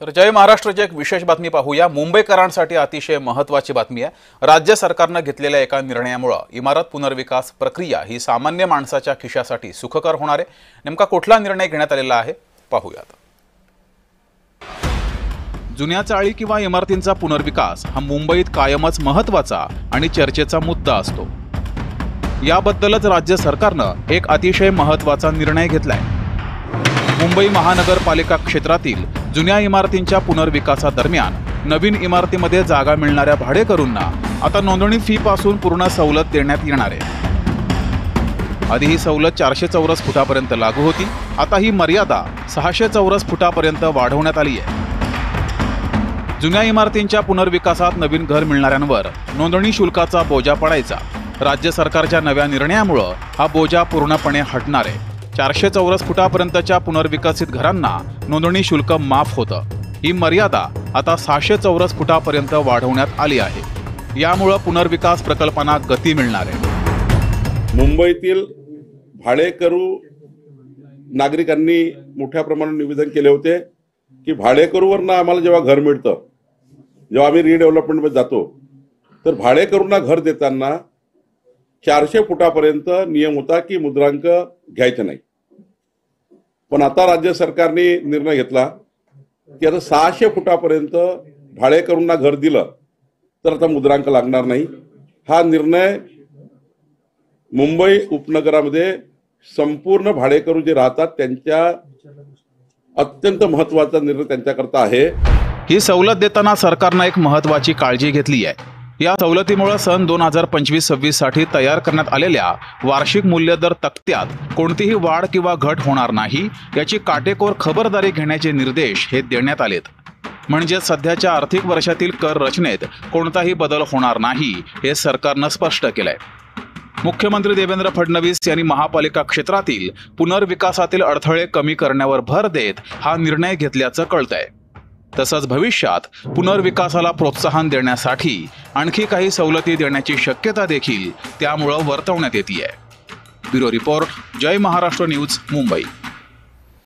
तर जय महाराष्ट्राची एक विशेष बातमी पाहूया। मुंबईकरांसाठी अतिशय महत्त्वाची बातमी आहे। राज्य सरकारने घेतलेल्या एका निर्णयामुळे इमारत पुनर्विकास प्रक्रिया ही सामान्य माणसाच्या खिशासाठी सुखकर होणार आहे। नेमका कुठला निर्णय घेण्यात आलेला आहे पाहूयात। जुन्या चाळी किंवा इमारतींचा पुनर्विकास हा मुंबईत कायमच महत्त्वाचा आणि चर्चेचा मुद्दा असतो। याबद्दलच राज्य सरकारने एक अतिशय महत्त्वाचा निर्णय घेतलाय। मुंबई महानगरपालिका क्षेत्रातील जुन्या इमारतींच्या पुनर्विकासादरम्यान नवीन इमारतीमध्ये जागा मिळणाऱ्या भाडेकरूंना आता नोंदणी फी पासून पूर्ण सवलत देण्यात येणार आहे। आधी ही सवलत 400 चौरस फुटापर्यंत लागू होती, आता ही मर्यादा 600 चौरस फुटापर्यंत वाढवण्यात आली आहे। जुन्या इमारतींच्या पुनर्विकासात नवीन घर मिळणाऱ्यांवर नोंदणी शुल्काचा बोजा पडायचा। राज्य सरकारच्या नव्या निर्णयामुळे हा बोजा पूर्णपणे हटणार आहे। 400 चौरस फुटापर्यंतच्या पुनर्विकसित घरांना नोंदणी शुल्क माफ होतं। ही मर्यादा आता 600 चौरस फुटापर्यंत वाढवण्यात आली आहे। यामुळे पुनर्विकास प्रकल्पांना गती मिळणार आहे। मुंबईतील भाडेकरू नागरिकांनी मोठ्या प्रमाणात निवेदन केले होते की भाडेकरूंना आम्हाला जेव्हा घर मिळतं, जेव्हा आम्ही रिडेव्हलपमेंटमध्ये जातो, तर भाडेकरूंना घर देताना 400 फुटापर्यंत नियम होता की मुद्रांक घ्यायचे नाही। पण आता राज्य सरकारने निर्णय घेतला की आता 600 फुटापर्यंत भाडेकरूंना घर दिलं तर आता मुद्रांक लागणार नाही। हा निर्णय मुंबई उपनगरामध्ये संपूर्ण भाडेकरू जे राहतात त्यांच्या अत्यंत महत्त्वाचा निर्णय त्यांच्याकरता आहे। ही सवलत देताना सरकारने एक महत्त्वाची काळजी घेतली आहे। या सवलतीमुळे सन 2025-26 साठी तयार करण्यात आलेल्या वार्षिक मूल्यदर तक्त्यात कोणतीही वाढ किंवा घट होणार नाही याची काटेकोर खबरदारी घेण्याचे निर्देश हे देण्यात आलेत। म्हणजे सध्याच्या आर्थिक वर्षातील कर रचनेत कोणताही बदल होणार नाही हे सरकारने स्पष्ट केलंय। मुख्यमंत्री देवेंद्र फडणवीस यांनी महापालिका क्षेत्रातील पुनर्विकासातील अडथळे कमी करण्यावर भर देत हा निर्णय घेतल्याचं कळतंय। तसंच भविष्यात पुनर्विकासाला प्रोत्साहन देण्यासाठी आणखी काही सवलती देण्याची शक्यता देखील त्यामुळे वर्तवण्यात येते आहे। ब्युरो रिपोर्ट, जय महाराष्ट्र न्यूज, मुंबई।